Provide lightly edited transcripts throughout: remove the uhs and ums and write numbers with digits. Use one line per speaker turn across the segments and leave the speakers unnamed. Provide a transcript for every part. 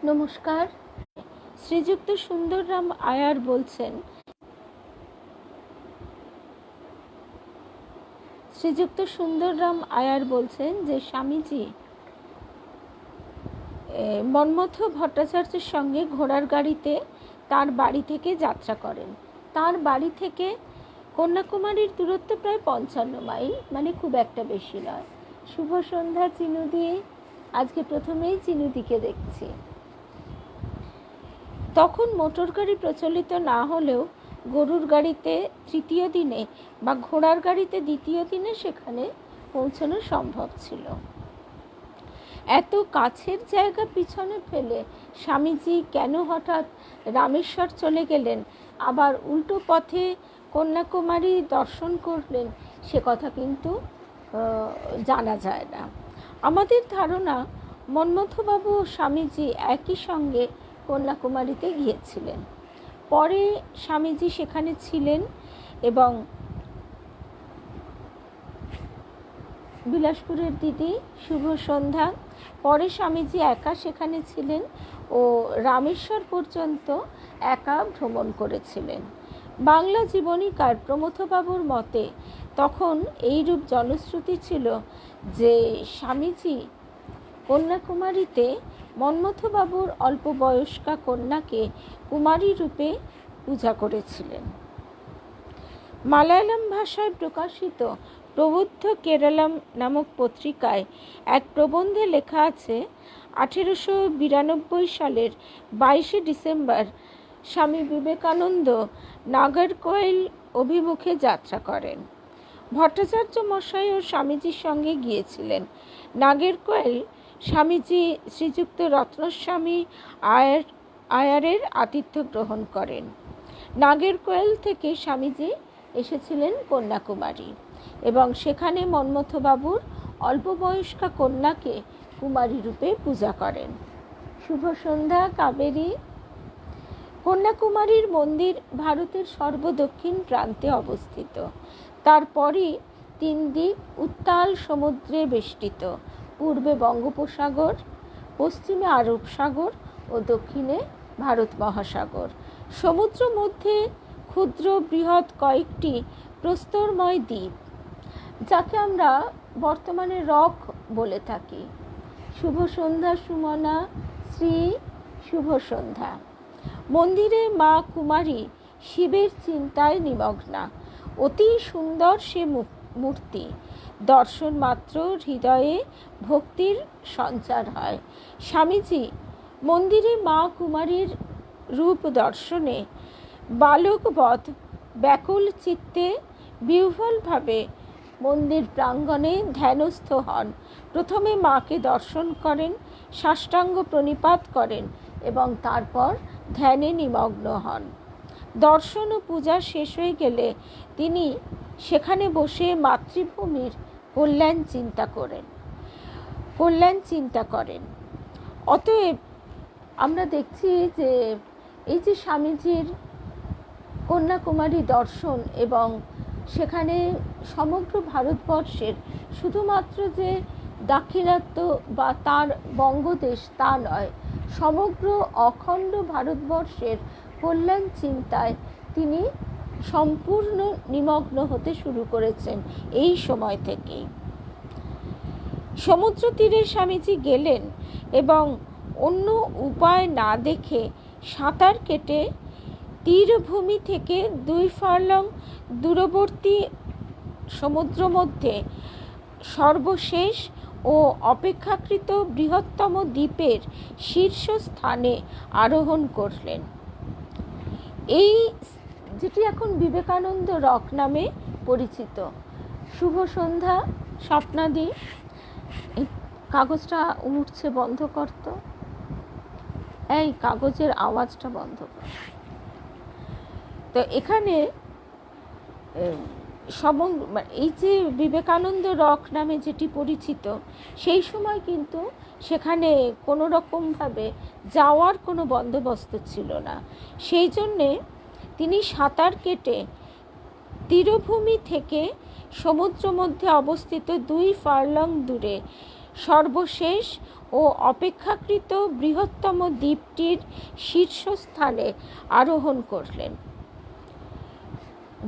নমস্কার। শ্রীযুক্ত সুন্দররাম আয়ার বলছেন, যে স্বামীজি মন্মথ ভট্টাচার্যের সঙ্গে ঘোড়ার গাড়িতে তার বাড়ি থেকে যাত্রা করেন। তার বাড়ি থেকে কন্যাকুমারীর দূরত্ব প্রায় 55 মাইল, মানে খুব একটা বেশি নয়। শুভ সন্ধ্যা চিনুদি। আজকে প্রথমেই চিনুদিকে দেখছি। তখন মোটর গাড়ি প্রচলিত না হলেও গরুর গাড়িতে তৃতীয় দিনে বা ঘোড়ার গাড়িতে দ্বিতীয় দিনে সেখানে পৌঁছানো সম্ভব ছিল। এত কাছের জায়গা পিছনে ফেলে স্বামীজি কেন হঠাৎ রামেশ্বর চলে গেলেন, আবার উল্টো পথে কন্যাকুমারী দর্শন করলেন, সে কথা কিন্তু জানা যায় না। আমাদের ধারণা মন্মথবাবু ও স্বামীজি একই সঙ্গে কন্যাকুমারীতে গিয়েছিলেন। পরে স্বামীজি সেখানে ছিলেন এবং বিলাসপুরের দিদি শুভ সন্ধ্যা। পরে স্বামীজি একা সেখানে ছিলেন ও রামেশ্বর পর্যন্ত একা ভ্রমণ করেছিলেন। বাংলা জীবনীকার প্রমথবাবুর মতে তখন এইরূপ জনশ্রুতি ছিল যে স্বামীজি কন্যাকুমারীতে মন্মথবাবুর অল্প বয়স্কা কন্যাকে কুমারী রূপে পূজা করেছিলেন। মালায়ালাম ভাষায় প্রকাশিত প্রবুদ্ধ কেরালাম নামক পত্রিকায় এক প্রবন্ধে লেখা আছে, 1892 সালের 22 ডিসেম্বর স্বামী বিবেকানন্দ নাগরকোয়েল অভিমুখে যাত্রা করেন। ভট্টাচার্য মশাই ও স্বামীজির সঙ্গে গিয়েছিলেন। নাগরকোয়েল স্বামীজি শ্রীযুক্ত রত্নস্বামী আয়ারের আতিথ্য গ্রহণ করেন। নাগরকোয়েল থেকে স্বামীজি এসেছিলেন কন্যাকুমারী এবং সেখানে মন্মথবাবুর অল্প বয়স্কা কন্যাকে কুমারী রূপে পূজা করেন। শুভ সন্ধ্যা কাবেরী। কন্যাকুমারীর মন্দির ভারতের সর্বদক্ষিণ প্রান্তে অবস্থিত। তারপরই 3 দিক উত্তাল সমুদ্রে বেষ্টিত। পূর্বে বঙ্গোপসাগর, পশ্চিমে আরব সাগর ও দক্ষিণে ভারত মহাসাগর। সমুদ্র মধ্যে ক্ষুদ্র বৃহৎ কয়েকটি প্রস্তরময় দ্বীপ, যাকে আমরা বর্তমানে রক বলে থাকি। শুভ সন্ধ্যা সুমনা শ্রী। শুভ সন্ধ্যা। মন্দিরে মা কুমারী শিবের চিন্তায় নিমগ্না। অতি সুন্দর সে মূর্তি। দর্শন মাত্র হৃদয়ে ভক্তির সঞ্চার হয়। স্বামীজি মন্দিরে মা কুমারীর রূপ দর্শনে বালকবৎ ব্যাকুল চিত্তে বিহ্বলভাবে মন্দির প্রাঙ্গণে ধ্যানস্থ হন। প্রথমে মাকে দর্শন করেন, সাষ্টাঙ্গ প্রণিপাত করেন এবং তারপর ধ্যানে নিমগ্ন হন। দর্শন ও পূজা শেষ হয়ে গেলে তিনি সেখানে বসে মাতৃভূমির কল্যাণ চিন্তা করেন। অতএব আমরা দেখছি যে এই যে স্বামীজির কন্যাকুমারী দর্শন এবং সেখানে সমগ্র ভারতবর্ষের, শুধুমাত্র যে দাক্ষিণাত্য বা তার বঙ্গদেশ তা নয়, সমগ্র অখণ্ড ভারতবর্ষের কল্যাণ চিন্তায় তিনি সম্পূর্ণ নিমগ্ন হতে শুরু করেছেন এই সময় থেকেই। সমুদ্র তীরে স্বামীজি গেলেন এবং অন্য উপায় না দেখে সাঁতার কেটে তীরভূমি থেকে 2 ফার্লং দূরবর্তী সমুদ্র মধ্যে সর্বশেষ ও অপেক্ষাকৃত বৃহত্তম দ্বীপের শীর্ষস্থানে আরোহণ করলেন। এই যেটি এখন বিবেকানন্দ রক নামে পরিচিত। শুভ সন্ধ্যা স্বপ্নাদি। এই কাগজটা উঠছে, বন্ধ করতো। এই কাগজের আওয়াজটা বন্ধ কর। তো এখানে এই যে বিবেকানন্দ রক নামে যেটি পরিচিত, সেই সময় কিন্তু সেখানে কোনো রকমভাবে যাওয়ার কোনো বন্দোবস্ত ছিল না। সেই জন্যে তিনি সাঁতার কেটে তীরভূমি থেকে সমুদ্র মধ্যে অবস্থিত 2 ফার্লং দূরে সর্বশেষ ও অপেক্ষাকৃত বৃহত্তম দ্বীপটির শীর্ষস্থানে আরোহণ করলেন।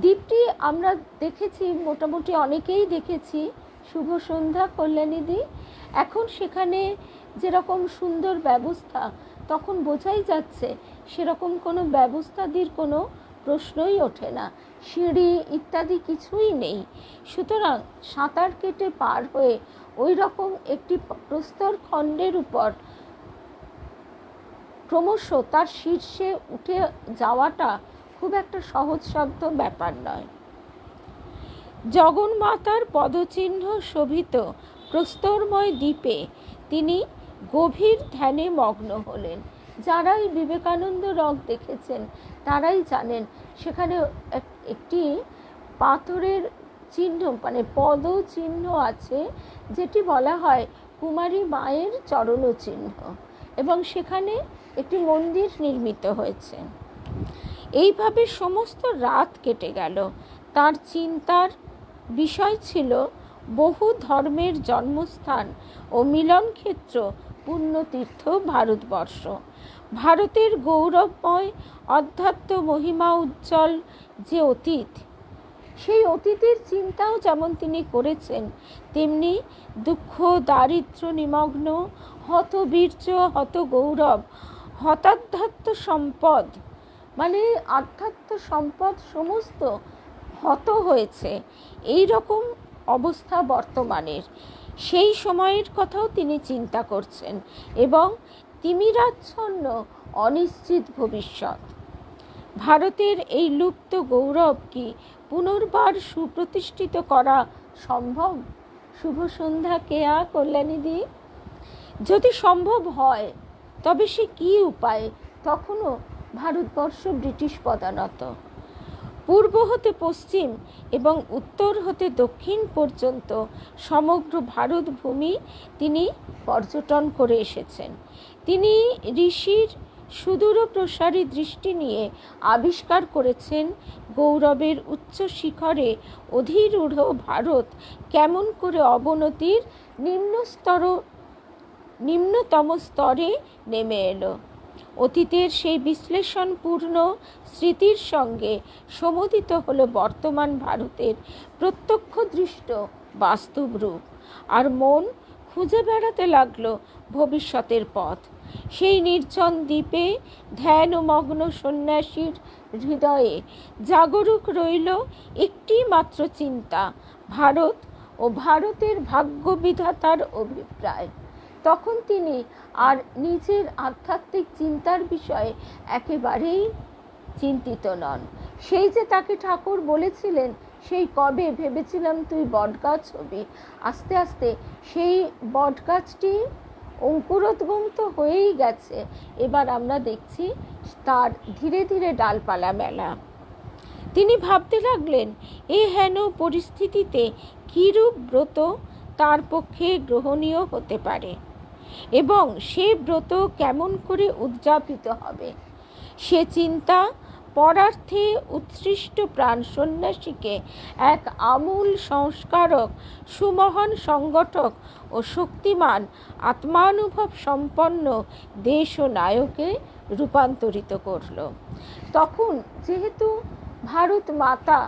দ্বীপটি আমরা দেখেছি, মোটামুটি অনেকেই দেখেছি। শুভ সন্ধ্যা কল্যাণীদি। এখন সেখানে যেরকম সুন্দর ব্যবস্থা, তখন বোঝাই যাচ্ছে সেরকম কোনো ব্যবস্থাদির কোনো প্রশ্নই ওঠে না, সিঁড়ি ইত্যাদি কিছুই নেই। সুতরাং সাঁতার কেটে পার হয়ে ওই রকম একটি প্রস্তর খণ্ডের উপর ক্রমশ তার শীর্ষে উঠে যাওয়াটা খুব একটা সহজসাধ্য ব্যাপার নয়। জগন্মাতার পদচিহ্ন শোভিত প্রস্তরময় দ্বীপে তিনি গভীর ধ্যানে মগ্ন হলেন। যারাই বিবেকানন্দ রক দেখেছেন তারাই জানেন সেখানে একটি পাথরের চিহ্ন, মানে পদ চিহ্ন আছে, যেটি বলা হয় কুমারী মায়ের চরণ চিহ্ন, এবং সেখানে একটি মন্দির নির্মিত হয়েছে। এইভাবে সমস্ত রাত কেটে গেল। তার চিন্তার বিষয় ছিল বহু ধর্মের জন্মস্থান ও মিলনক্ষেত্র পুণ্যতীর্থ ভারতবর্ষ। ভারতের গৌরবময় অধ্যাত্ম মহিমা উজ্জ্বল যে অতীত, সেই অতীতের চিন্তাও যেমন তিনি করেছেন, তেমনি দুঃখ দারিদ্র্য নিমগ্ন হতবীর্য হত গৌরব হতাধ্যাত্ম সম্পদ, মানে আধ্যাত্ম সম্পদ সমস্ত হত হয়েছে, এই রকম অবস্থা বর্তমানের। সেই সময়ের কথাও তিনি চিন্তা করছেন এবং তিমিরাচ্ছন্ন অনিশ্চিত ভবিষ্যৎ। ভারতের এই লুপ্ত গৌরব কি পুনর্বার সুপ্রতিষ্ঠিত করা সম্ভব? শুভ সন্ধ্যা কেয়া কল্যাণীদি। যদি সম্ভব হয় তবে সে কি উপায়? তখনও ভারতবর্ষ ব্রিটিশ পদানত। পূর্ব হতে পশ্চিম এবং উত্তর হতে দক্ষিণ পর্যন্ত সমগ্র ভারত ভূমি তিনি পর্যটন করে এসেছেন। তিনি ঋষির সুদূর প্রসারী দৃষ্টি নিয়ে আবিষ্কার করেছেন গৌরবের উচ্চ শিখরে অধিরূঢ় ভারত কেমন করে অবনতির নিম্নতম স্তরে নেমে এলো। অতীতের সেই বিশ্লেষণপূর্ণ স্মৃতির সঙ্গে সমুদিত হলো বর্তমান ভারতের প্রত্যক্ষদৃষ্ট বাস্তব রূপ, আর মন খুঁজে বেড়াতে লাগলো ভবিষ্যতের পথ। সেই নির্জন দ্বীপে ধ্যানমগ্ন সন্ন্যাসীর হৃদয়ে জাগরুক রইল একটি মাত্র চিন্তা, ভারত ও ভারতের ভাগ্যবিধাতার অভিপ্রায়। তখন তিনি আর নিজের আধ্যাত্মিক চিন্তার বিষয়ে একেবারেই চিন্তিত নন। সেই যে তাকে ঠাকুর বলেছিলেন, সেই কবে ভেবেছিলাম তুই বটগাছ হবি, আস্তে আস্তে সেই বটগাছটি অঙ্কুরোদ্গম তো হয়েই গেছে, এবার আমরা দেখছি তার ধীরে ধীরে ডালপালা মেলা। তিনি ভাবতে লাগলেন এ হেন পরিস্থিতিতে কিরূপ ব্রত তার পক্ষে গ্রহণীয় হতে পারে এবং সে ব্রত কেমন করে উদযাপিত হবে। সে চিন্তা পরার্থে উৎসৃষ্ট প্রাণ সন্ন্যাসীকে এক আমূল সংস্কারক, সুমহান সংগঠক ও শক্তিমান আত্মানুভব সম্পন্ন দেশ ও নায়কে রূপান্তরিত করল। তখন যেহেতু ভারত মাতা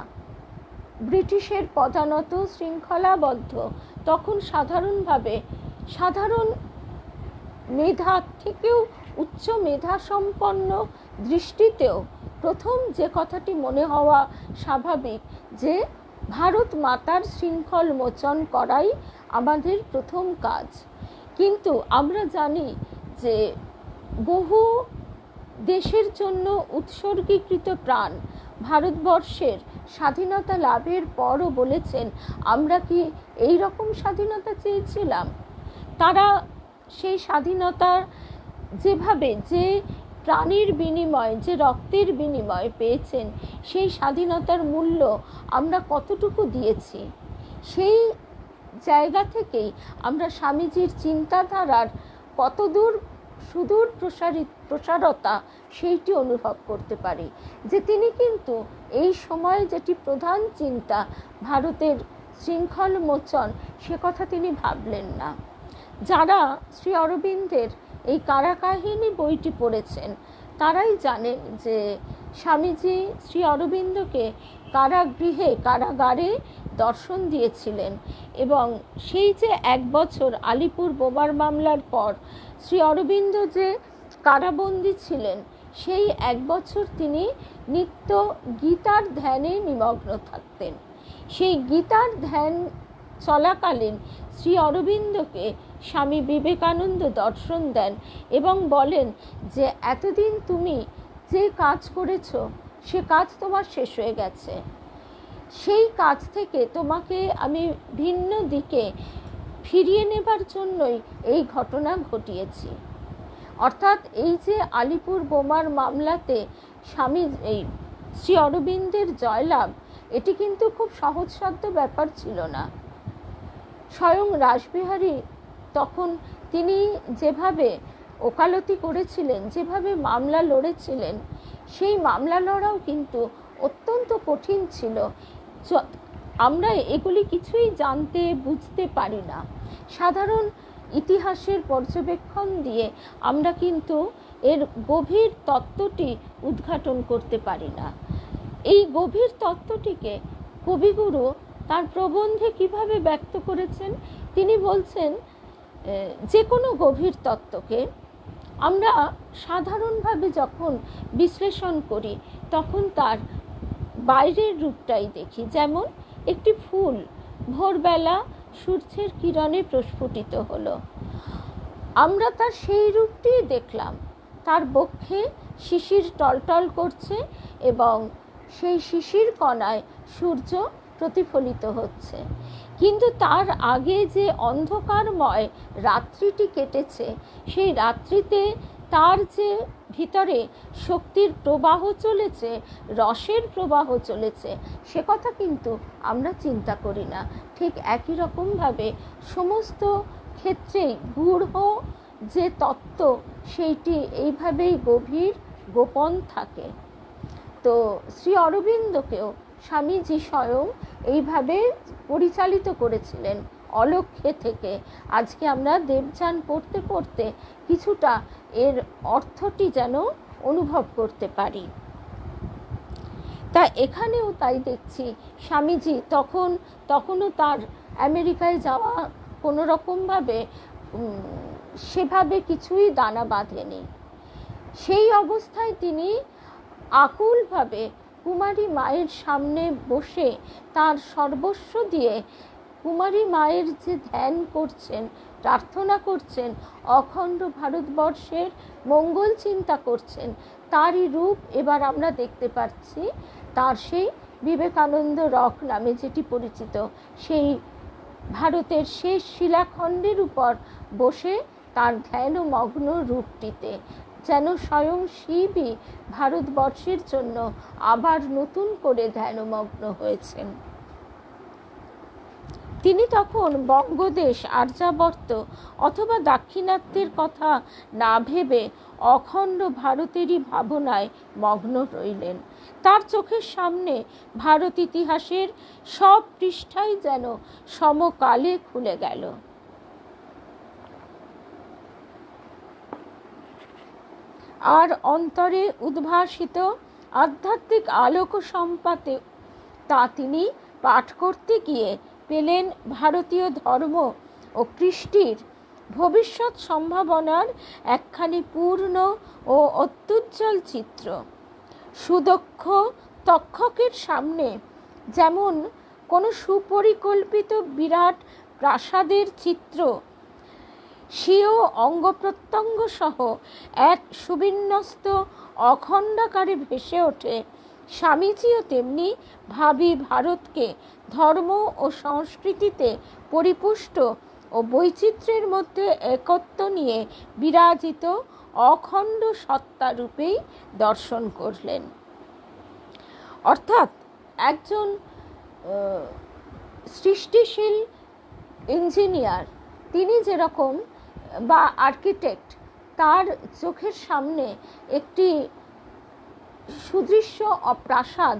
ব্রিটিশের পদানত শৃঙ্খলাবদ্ধ, তখন সাধারণ মেধা থেকেও উচ্চ মেধা সম্পন্ন দৃষ্টিতেও প্রথম যে কথাটি মনে হওয়া স্বাভাবিক যে ভারত মাতার শৃঙ্খল মোচন করাই আমাদের প্রথম কাজ। কিন্তু আমরা জানি যে বহু দেশের জন্য উৎসর্গীকৃত প্রাণ ভারতবর্ষের স্বাধীনতা লাভের পরও বলেছেন, আমরা কি এই রকম স্বাধীনতা চেয়েছিলাম? তারা সেই স্বাধীনতা যেভাবে যে প্রাণীর বিনিময়, যে রক্তের বিনিময় পেয়েছেন, সেই স্বাধীনতার মূল্য আমরা কতটুকু দিয়েছি? সেই জায়গা থেকেই আমরা স্বামীজির চিন্তাধারার কতদূর সুদূর প্রসারতা সেইটি অনুভব করতে পারি, যে তিনি কিন্তু এই সময়ে যেটি প্রধান চিন্তা ভারতের শৃঙ্খল মোচন, সে কথা তিনি ভাবলেন না। যারা শ্রী অরবিন্দের এই কারাকাহিনী বইটি পড়েছেন তারাই জানেন যে স্বামীজি শ্রী অরবিন্দকে কারাগৃহে, কারাগারে দর্শন দিয়েছিলেন এবং সেই যে 1 বছর আলিপুর বোমার মামলার পর শ্রী অরবিন্দ যে কারাবন্দী ছিলেন, সেই 1 বছর তিনি নিত্য গীতার ধ্যানে নিমগ্ন থাকতেন। সেই গীতার ধ্যান চলাকালীন শ্রী অরবিন্দকে স্বামী বিবেকানন্দ দর্শন দেন এবং বলেন যে এতদিন তুমি যে কাজ করেছো সে কাজ তোমার শেষ হয়ে গেছে, সেই কাজ থেকে তোমাকে আমি ভিন্ন দিকে ফিরিয়ে নেবার জন্যই এই ঘটনা ঘটিয়েছি। অর্থাৎ এই যে আলিপুর বোমার মামলাতে স্বামী এই শ্রী অরবিন্দের জয়লাভ, এটি কিন্তু খুব সহজসাধ্য ব্যাপার ছিল না। স্বয়ং রাসবিহারী তখন তিনি যেভাবে ওকালতি করেছিলেন, যেভাবে মামলা লড়েছিলেন, সেই মামলা লড়াও কিন্তু অত্যন্ত কঠিন ছিল। আমরা এগুলি কিছুই জানতে বুঝতে পারি না। সাধারণ ইতিহাসের পর্যবেক্ষণ দিয়ে আমরা কিন্তু এর গভীর তত্ত্বটি উদ্ঘাটন করতে পারি না। এই গভীর তত্ত্বটিকে কবিগুরু তার প্রবন্ধে কিভাবে ব্যক্ত করেছেন, তিনি বলছেন যে কোনো গভীর তত্ত্বকে আমরা সাধারণভাবে যখন বিশ্লেষণ করি তখন তার বাইরের রূপটাই দেখি। যেমন একটি ফুল ভোরবেলা সূর্যের কিরণে প্রস্ফুটিত হলো, আমরা তার সেই রূপটি দেখলাম, তার বক্ষে শিশির টলটল করছে এবং সেই শিশির কণায় সূর্য প্রতিফলিত হচ্ছে। কিন্তু তার আগে যে অন্ধকারময় রাত্রিটি কেটেছে, সেই রাত্রিতে তার যে ভিতরে শক্তির প্রবাহ চলেছে, রসের প্রবাহ চলেছে, সে কথা কিন্তু আমরা চিন্তা করি না। ঠিক একই রকমভাবে সমস্ত ক্ষেত্রেই গূঢ় যে তত্ত্ব, সেইটি এইভাবেই গভীর গোপন থাকে। তো শ্রী অরবিন্দকেও স্বামীজি স্বয়ং এইভাবে পরিচালিত করেছিলেন অলক্ষ্যে থেকে। আজকে আমরা দেবযান পড়তে পড়তে কিছুটা এর অর্থটি যেন অনুভব করতে পারি। তা এখানেও তাই দেখছি, স্বামীজি তখনও তার আমেরিকায় যাওয়া কোনো রকমভাবে সেভাবে কিছুই দানা বাঁধেনি। সেই অবস্থায় তিনি আকুলভাবে কুমারী মায়ের সামনে বসে তার সর্বস্ব দিয়ে কুমারী মায়ের যে ধ্যান করছেন, প্রার্থনা করছেন, অখণ্ড ভারতবর্ষের মঙ্গল চিন্তা করছেন, তারই রূপ এবার আমরা দেখতে পাচ্ছি। তার সেই বিবেকানন্দ রক নামে যেটি পরিচিত, সেই ভারতের শেষ শিলাখণ্ডের উপর বসে তার ধ্যানমগ্ন রূপটিতে যেন স্বয়ং শিবই ভারতবর্ষের জন্য আবার নতুন করে ধ্যানমগ্ন হয়েছেন। তিনি তখন বঙ্গদেশ, আর্যাবর্ত অথবা দাক্ষিণাত্যের কথা না ভেবে অখণ্ড ভারতেরই ভাবনায় মগ্ন রইলেন। তার চোখের সামনে ভারত ইতিহাসের সব পৃষ্ঠাই যেন সমকালে খুলে গেল। আর অন্তরে উদ্ভাসিত আধ্যাত্মিক আলোক সম্পাতে তা তিনি পাঠ করতে গিয়ে পেলেন ভারতীয় ধর্ম ও কৃষ্টির ভবিষ্যৎ সম্ভাবনার একখানি পূর্ণ ও অত্যুজ্জ্বল চিত্র। সুদক্ষ তক্ষকের সামনে যেমন কোনো সুপরিকল্পিত বিরাট প্রাসাদের চিত্র স্বীয় অঙ্গ প্রত্যঙ্গ সহ এক সুবিন্যস্ত অখণ্ডাকারে ভেসে ওঠে, স্বামীজিও তেমনি ভাবি ভারতকে ধর্ম ও সংস্কৃতিতে পরিপুষ্ট ও বৈচিত্র্যের মধ্যে একত্ব নিয়ে বিরাজিত অখণ্ড সত্তারূপেই দর্শন করলেন। অর্থাৎ একজন সৃষ্টিশীল ইঞ্জিনিয়ার, তিনি যেরকম বা আর্কিটেক্ট, তার চোখের সামনে একটি সুদৃশ্য প্রাসাদ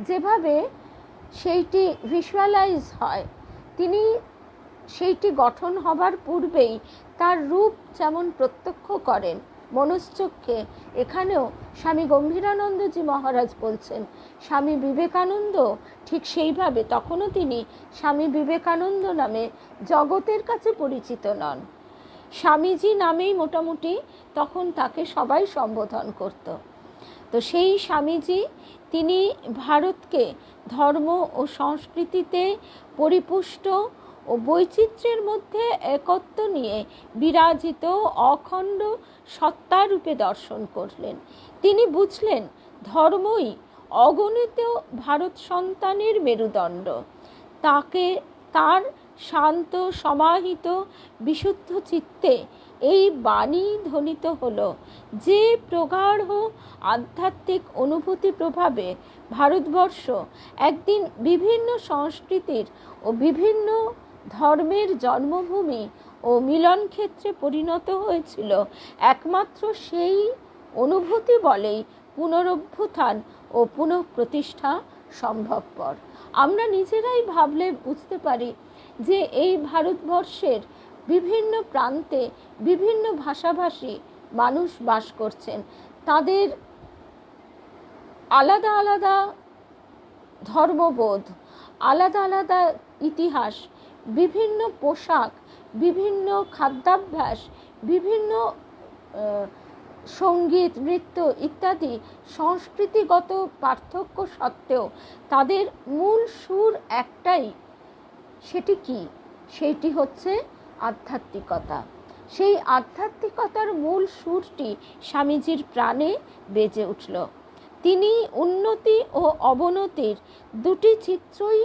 যেভাবে সেইটি ভিজুয়ালাইজ হয়, তিনি সেইটি গঠন হবার পূর্বেই তার রূপ যেমন প্রত্যক্ষ করেন মনশ্চক্ষে, এখানেও স্বামী গম্ভীরানন্দজি মহারাজ বলছেন স্বামী বিবেকানন্দ ঠিক সেইভাবে, তখনও তিনি স্বামী বিবেকানন্দ নামে জগতের কাছে পরিচিত নন। স্বামীজি নামেই মোটামুটি তখন তাকে সবাই সম্বোধন করত। তো সেই স্বামীজি তিনি ভারতকে ধর্ম ও সংস্কৃতিতে পরিপুষ্ট ও বৈচিত্র্যের মধ্যে একত্ব নিয়ে বিরাজিত অখণ্ড সত্তারূপে দর্শন করলেন। তিনি বুঝলেন ধর্মই অগণিত ভারত সন্তানের মেরুদণ্ড। তাকে তার শান্ত সমাহিত বিশুদ্ধ চিত্তে এই বাণী ধ্বনিত হলো যে প্রগাঢ় আধ্যাত্মিক অনুভূতি প্রভাবে ভারতবর্ষ একদিন বিভিন্ন সংস্কৃতির ও বিভিন্ন ধর্মের জন্মভূমি ও মিলন ক্ষেত্রে পরিণত হয়েছিল, একমাত্র সেই অনুভূতি বলেই পুনরুত্থান ও পুনঃপ্রতিষ্ঠা সম্ভবপর। আমরা নিজেরাই ভাবলে বুঝতে পারি যে এই ভারতবর্ষের বিভিন্ন প্রান্তে বিভিন্ন ভাষাভাষী মানুষ বাস করছেন। তাদের আলাদা আলাদা ধর্মবোধ, আলাদা আলাদা ইতিহাস, বিভিন্ন পোশাক, বিভিন্ন খাদ্যাভ্যাস, বিভিন্ন সঙ্গীত নৃত্য ইত্যাদি সংস্কৃতিগত পার্থক্য সত্ত্বেও তাদের মূল সুর একটাই। সেটি কি? সেইটি হচ্ছে আধ্যাত্মিকতা। সেই আধ্যাত্মিকতার মূল সুরটি স্বামীজির প্রাণে বেজে উঠল। তিনি উন্নতি ও অবনতির দুটি চিত্রই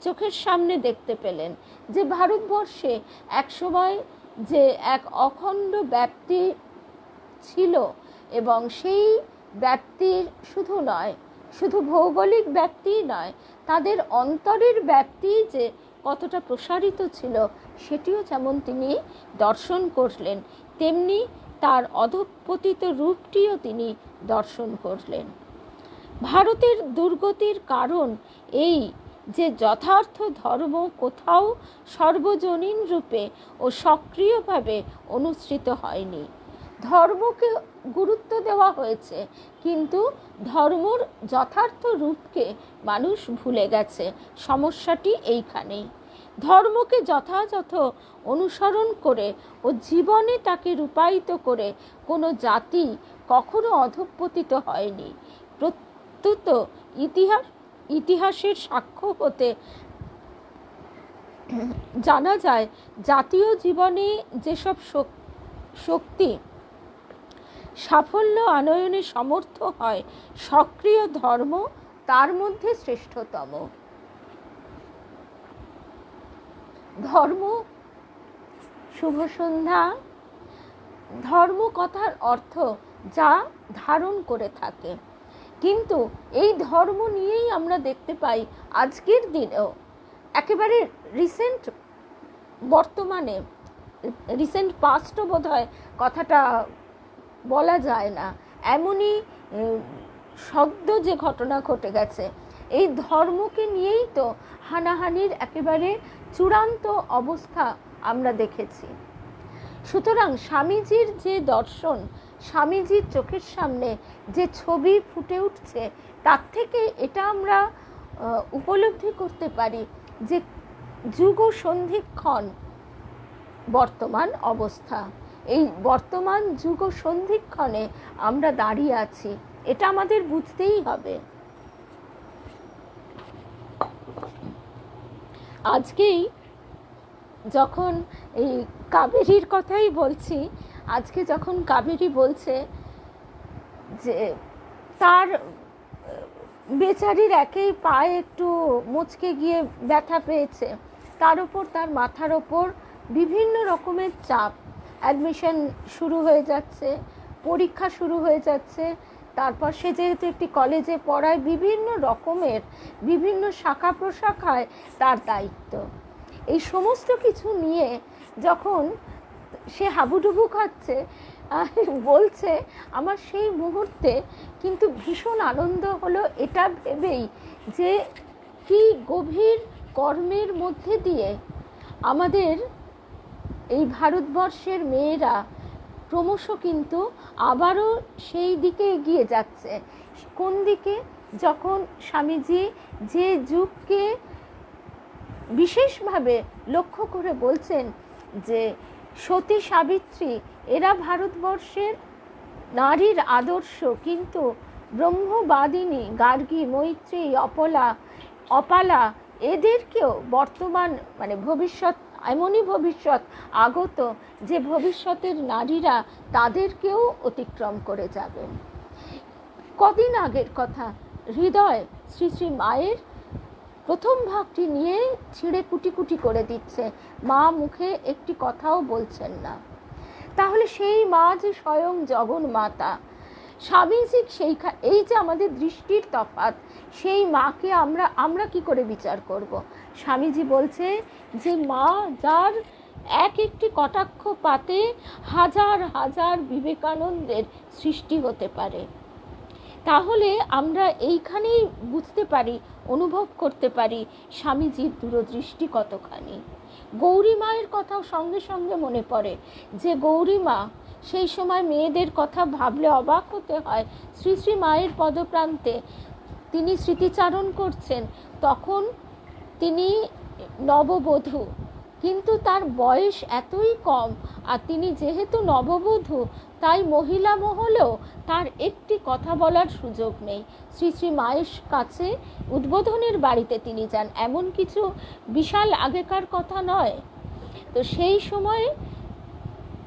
চোখের সামনে দেখতে পেলেন, যে ভারতবর্ষে একসময় যে এক অখণ্ড ব্যাপ্তি ছিল এবং সেই ব্যাপ্তির শুধু ভৌগোলিক ব্যাপ্তিই নয়, তাদের অন্তরের ব্যাপ্তি যে কতটা প্রসারিত ছিল সেটিও যেমন তিনি দর্শন করলেন, তেমনি তার অধঃপতিত রূপটিও তিনি দর্শন করলেন। ভারতের দুর্গতির কারণ এই যে যথার্থ ধর্ম কোথাও সর্বজনীন রূপে ও সক্রিয়ভাবে অনুসৃত হয়নি। ধর্মকে গুরুত্ব দেওয়া হয়েছে, কিন্তু ধর্মর যথার্থ রূপকে মানুষ ভুলে গেছে। সমস্যাটি এইখানেই। ধর্মকে যথাযথ অনুসরণ করে ও জীবনে তাকে রূপায়িত করে কোনো জাতি কখনো অধঃপতিত হয়নি। প্রত্যুত ইতিহাসের সাক্ষ্য হতে জানা যায়, জাতীয় জীবনে যেসব শক্তি সাফল্য আনয়নে সমর্থ হয়, সক্রিয় ধর্ম তার মধ্যে শ্রেষ্ঠতম। ধর্ম, শুভ সন্ধ্যা। ধর্ম কথার অর্থ যা ধারণ করে থাকে, কিন্তু এই ধর্ম নিয়েই আমরা দেখতে পাই আজকের দিনেও একেবারে বর্তমানে রিসেন্ট পাস্টও বোধহয় কথাটা বলা যায় না, এমনই সদ্য যে ঘটনা ঘটে গেছে, এই ধর্মকে নিয়েই তো হানাহানির একেবারে চূড়ান্ত অবস্থা আমরা দেখেছি। সুতরাং স্বামীজির যে দর্শন, স্বামীজির চোখের সামনে যে ছবি ফুটে উঠছে, তার থেকে এটা আমরা উপলব্ধি করতে পারি যে যুগ সন্ধিক্ষণ বর্তমান অবস্থা। এই বর্তমান যুগ সন্ধিক্ষণে আমরা দাঁড়িয়ে আছি, এটা আমাদের বুঝতেই হবে। আজকেই যখন এই কাবেরীর কথাই বলছি, আজকে যখন কাবেরী বলছে যে তার বেচারির একেই পায়ে একটু মুচকে গিয়ে ব্যথা পেয়েছে, তার উপর তার মাথার ওপর বিভিন্ন রকমের চাপ, অ্যাডমিশন শুরু হয়ে যাচ্ছে, পরীক্ষা শুরু হয়ে যাচ্ছে, তারপর সে যেহেতু একটি কলেজে পড়ায়, বিভিন্ন রকমের বিভিন্ন শাখা প্রশাখায় তার দায়িত্ব, এই সমস্ত কিছু নিয়ে যখন সে হাবুডুবু খাচ্ছে, বলছে আমার সেই মুহূর্তে কিন্তু ভীষণ আনন্দ হলো এটা ভেবেই যে কি গভীর কর্মের মধ্যে দিয়ে আমাদের এই ভারতবর্ষের মেয়েরা ক্রমশ কিন্তু আবারও সেই দিকে এগিয়ে যাচ্ছে। কোন দিকে? যখন স্বামীজি যে যুগকে বিশেষভাবে লক্ষ্য করে বলছেন যে সতী সাবিত্রী এরা ভারতবর্ষের নারীর আদর্শ, কিন্তু ব্রহ্মবাদিনী গার্গী, মৈত্রী, অপালা এদেরকেও বর্তমান মানে ভবিষ্যৎ, এমনই ভবিষ্যৎ আগত যে ভবিষ্যতের নারীরা তাদেরকেও অতিক্রম করে যাবেন। কদিন আগের কথা, হৃদয় শ্রী শ্রী মায়ের প্রথম ভাগটি নিয়ে ছিঁড়ে কুটি কুটি করে দিচ্ছে, মা মুখে একটি কথাও বলছেন না। তাহলে সেই মা যে স্বয়ং জগন্মাতা, স্বামীজি এই যে আমাদের দৃষ্টির তফাৎ, সেই মাকে আমরা কি করে বিচার করব? স্বামীজি বলছে যে মা যার এক একটি কটাক্ষ পাতে হাজার হাজার বিবেকানন্দের সৃষ্টি হতে পারে। তাহলে আমরা এইখানেই বুঝতে পারি, অনুভব করতে পারি স্বামীজির দূরদৃষ্টি কতখানি। গৌরী মায়ের কথাও সঙ্গে সঙ্গে মনে পড়ে যে গৌরী মা সেই সময় মেয়েদের কথা ভাবলে অবাক হতে হয়। শ্রী শ্রী মায়ের পদপ্রান্তে তিনি স্মৃতিচারণ করছেন, তখন তিনি নববধূ, কিন্তু তার বয়স এতই কম, আর তিনি যেহেতু নববধূ তাই মহিলা মহলেও তার একটি কথা বলার সুযোগ নেই। শ্রী শ্রী মায়ের কাছে উদ্বোধনের বাড়িতে তিনি যান, এমন কিছু বিশাল আগেকার কথা নয়। তো সেই সময়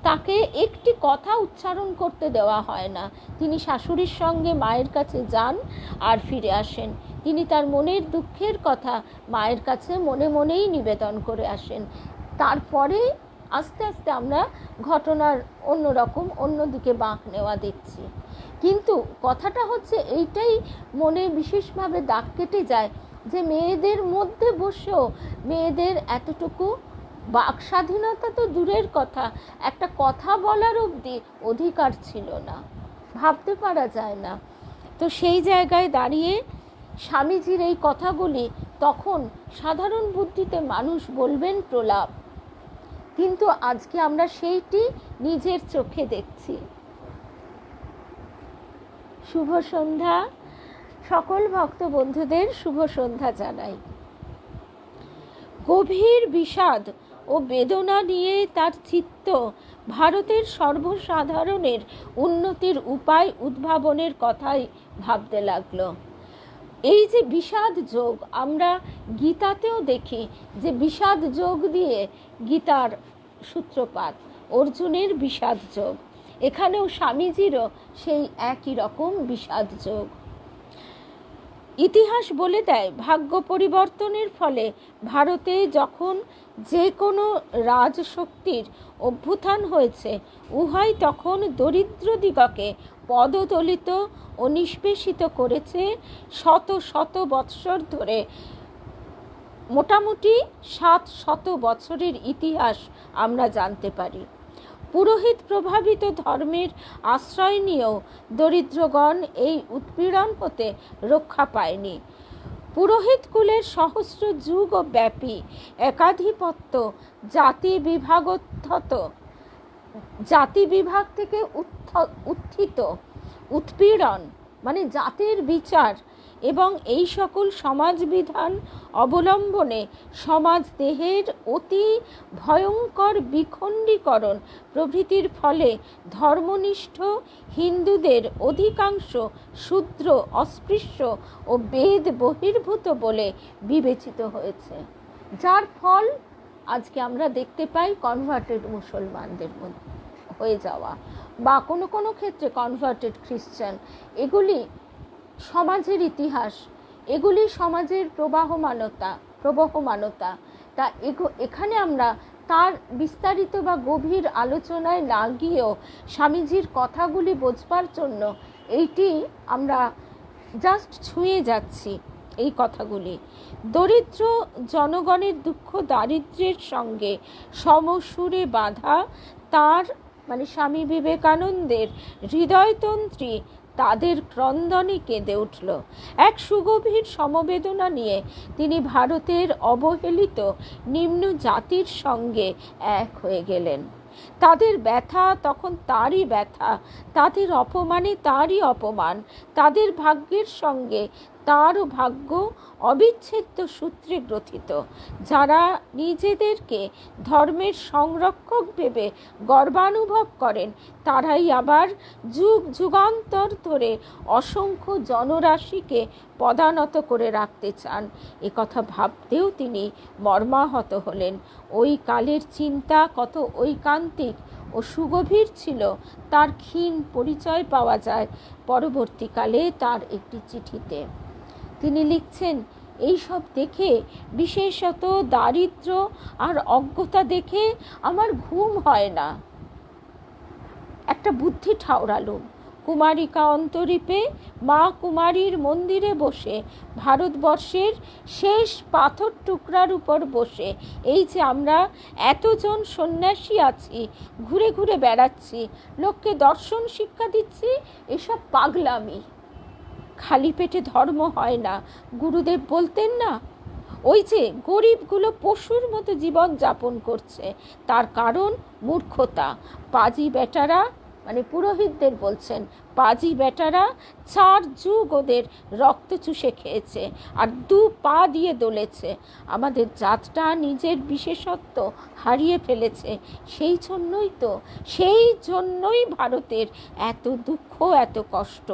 তাকে একটি কথা উচ্চারণ করতে দেওয়া হয় না। তিনি শাশুড়ির সঙ্গে মায়ের কাছে যান আর ফিরে আসেন। তিনি তার মনের দুঃখের কথা মায়ের কাছে মনে মনেই নিবেদন করে আসেন। তারপরে আস্তে আস্তে আমরা ঘটনার অন্যদিকে বাঁক নেওয়া দেখছি। কিন্তু কথাটা হচ্ছে এইটাই মনে বিশেষভাবে দাগ কেটে যায় যে মেয়েদের মধ্যে বসেও মেয়েদের এতটুকু বাক স্বাধীনতা তো দূরের কথা, একটা কথা বলার অবধি অধিকার ছিল না, ভাবতে পারা যায় না। তো সেই জায়গায় দাঁড়িয়ে স্বামীজির এই কথাগুলি তখন সাধারণ বুদ্ধিতে মানুষ বলবেন প্রলাপ, কিন্তু আজকে আমরা সেইটি নিজের চোখে দেখছি। শুভ সন্ধ্যা, সকল ভক্ত বন্ধুদের শুভ সন্ধ্যা জানাই। গভীর বিষাদ ও বেদনা নিয়ে তার চিত্ত ভারতের সর্বসাধারণের উন্নতির উপায় উদ্ভাবনের কথাই ভাবতে লাগলো। এই যে বিষাদ যোগ, আমরা গীতাতেও দেখি যে বিষাদ যোগ দিয়ে গীতার সূত্রপাত, অর্জুনের বিষাদ যোগ, এখানেও স্বামীজিরও সেই একই রকম বিষাদ যোগ। ইতিহাস বলে দেয় ভাগ্য পরিবর্তনের ফলে ভারতে যখন যে কোনো রাজশক্তির অভ্যুত্থান হয়েছে, উহাই তখন দরিদ্রদিগকে পদদলিত ও নিষ্পেষিত করেছে। শত শত বৎসর ধরে, মোটামুটি 700 বছরের ইতিহাস আমরা জানতে পারি। পুরোহিত প্রভাবিত ধর্মের আশ্রয় নিয়েও দরিদ্রগণ এই উৎপীড়ন হতে রক্ষা পায়নি। পুরোহিতকুলের সহস্র যুগ ব্যাপী একাধিপত্য, জাতি বিভাগ থেকে উত্থিত উৎপীড়ন মানে জাতের বিচার এবং এই সকল সমাজবিধান অবলম্বনে সমাজ দেহের অতি ভয়ঙ্কর বিখণ্ডীকরণ প্রভৃতির ফলে ধর্মনিষ্ঠ হিন্দুদের অধিকাংশ শূদ্র, অস্পৃশ্য ও বেদ বহির্ভূত বলে বিবেচিত হয়েছে, যার ফল আজকে আমরা দেখতে পাই কনভার্টেড মুসলমানদের মধ্যে হয়ে যাওয়া বা কোনো কোনো ক্ষেত্রে কনভার্টেড খ্রিস্টান। এগুলি সমাজের ইতিহাস, এগুলি সমাজের প্রবহমানতা। তা এখানে আমরা তার বিস্তারিত বা গভীর আলোচনায় না গিয়েও স্বামীজির কথাগুলি বোঝবার জন্য এইটি আমরা জাস্ট ছুঁয়ে যাচ্ছি। এই কথাগুলি দরিদ্র জনগণের দুঃখ দারিদ্র্যের সঙ্গে সমসুরে বাঁধা তার মানে স্বামী বিবেকানন্দের হৃদয়তন্ত্রী তাদের ক্রন্দনে কেঁদে উঠল। এক সুগভীর সমবেদনা নিয়ে তিনি ভারতের অবহেলিত নিম্ন জাতির সঙ্গে এক হয়ে গেলেন। তাদের ব্যথা তখন তারই ব্যথা, তাদের অপমানে তারই অপমান, তাদের ভাগ্যের সঙ্গে তারও ভাগ্য অবিচ্ছেদ্য সূত্রে গ্রথিত। যারা নিজেদেরকে ধর্মের সংরক্ষক ভেবে গর্বানুভব করেন, তারাই আবার যুগ যুগান্তর ধরে অসংখ্য জনরাশিকে পদানত করে রাখতে চান। একথা ভাবতেও তিনি মর্মাহত হলেন। ওই কালের চিন্তা কত ঐকান্তিক ও সুগভীর ছিল তার ক্ষীণ পরিচয় পাওয়া যায় পরবর্তীকালে তার একটি চিঠিতে। তিনি লিখছেন, এইসব দেখে, বিশেষত দারিদ্র্য আর অজ্ঞতা দেখে আমার ঘুম হয় না। একটা বুদ্ধি ঠাউরালুম। কুমারিকা অন্তরীপে মা কুমারীর মন্দিরে বসে, ভারতবর্ষের শেষ পাথর টুকরার উপর বসে, এই যে আমরা এতজন সন্ন্যাসী আছি, ঘুরে ঘুরে বেড়াচ্ছি, লোককে দর্শন শিক্ষা দিচ্ছি, এসব পাগলামি। খালি পেটে ধর্ম হয় না, গুরুদেব বলতেন না? ওই যে গরিবগুলো পশুর মতো জীবন যাপন করছে, তার কারণ মূর্খতা। পাজি বেটারা, মানে পুরোহিতদের বলছেন, পাজি বেটারা 4 যুগ ওদের রক্ত চুষে খেয়েছে আর 2 পা দিয়ে দোলেছে। আমাদের জাতটা নিজের বিশেষত্ব হারিয়ে ফেলেছে। সেই জন্যই ভারতের এত দুঃখ, এত কষ্ট।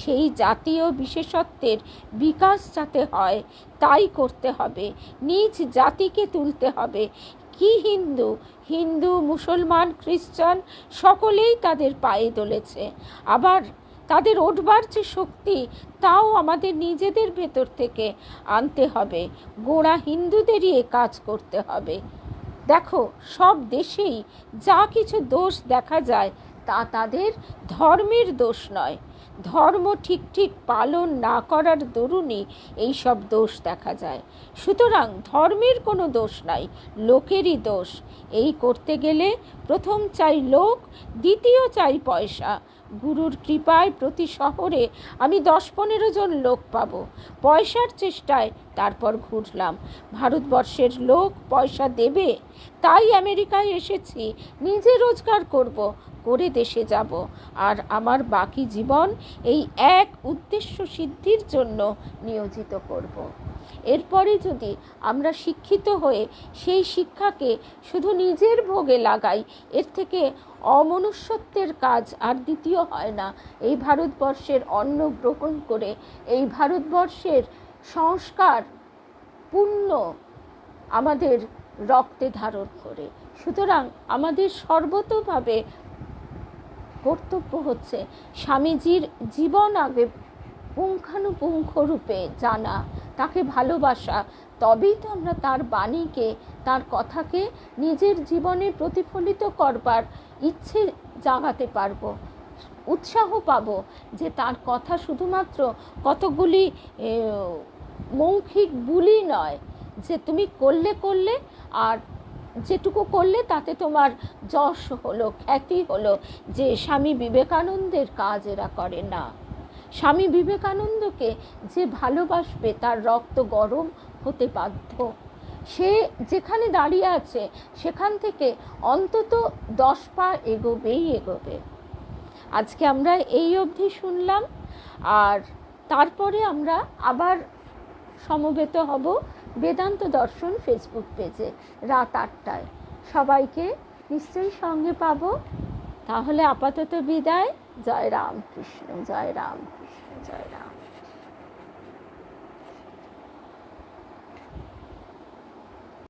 সেই জাতীয় বিশেষত্বের বিকাশ যাতে হয়, তাই করতে হবে। নিজ জাতিকে তুলতে হবে। কি হিন্দু, মুসলমান, খ্রিস্টান সকলেই তাদের পায়ে দোলেছে। আবার তাদের ওঠবার যে শক্তি, তাও আমাদের নিজেদের ভেতর থেকে আনতে হবে। গোঁড়া হিন্দুদেরই এ কাজ করতে হবে। দেখো, সব দেশেই যা কিছু দোষ দেখা যায় তা তাদের ধর্মের দোষ নয়। ধর্ম ঠিক পালন না করার দরুনই এইসব দোষ দেখা যায়। সুতরাং ধর্মের কোনো দোষ নাই, লোকেরই দোষ। এই করতে গেলে প্রথম চাই লোক, দ্বিতীয় চাই পয়সা। গুরুর কৃপায় প্রতি শহরে আমি 10-15 জন লোক পাব। পয়সার চেষ্টায় তারপর ঘুরলাম। ভারতবর্ষের লোক পয়সা দেবে, তাই আমেরিকায় এসেছি। নিজে রোজগার করব, করে দেশে যাব, আর আমার বাকি জীবন এই এক উদ্দেশ্য সিদ্ধির জন্য নিয়োজিত করব। এরপরে যদি আমরা শিক্ষিত হয়ে সেই শিক্ষাকে শুধু নিজের ভোগে লাগাই, এর থেকে অমনুষ্যত্বের কাজ আর দ্বিতীয় হয় না। এই ভারতবর্ষের অন্ন গ্রহণ করে, এই ভারতবর্ষের সংস্কার পুণ্য আমাদের রক্তে ধারণ করে। সুতরাং আমাদের সর্বতোভাবে কর্তব্য হচ্ছে স্বামীজির জীবন আগে পুঙ্খানুপুঙ্খ রূপে জানা, তাকে ভালোবাসা। তবেই তো আমরা তার বাণীকে, তার কথাকে নিজের জীবনে প্রতিফলিত করবার ইচ্ছে জাগাতে পারবো, উৎসাহ পাবো যে তার কথা শুধুমাত্র কতগুলি মৌখিক বুলি নয়, যে তুমি করলে আর যেটুকু করলে তাতে তোমার যশ হলো, খ্যাতি হলো, যে স্বামী বিবেকানন্দের কাজ এরা করে না। স্বামী বিবেকানন্দকে যে ভালোবাসবে তার রক্ত গরম হতে বাধ্য। সে যেখানে দাঁড়িয়ে আছে সেখান থেকে অন্তত 10 পা এগোবে। আজকে আমরা এই অবধি শুনলাম, আর তারপরে আমরা আবার সমবেত হব বেদান্ত দর্শন ফেসবুক পেজে রাত 8টায়। সবাইকে নিশ্চয়ই সঙ্গে পাবো। তাহলে আপাতত বিদায়। জয় রাম কৃষ্ণ, জয় রাম কৃষ্ণ, জয় রাম।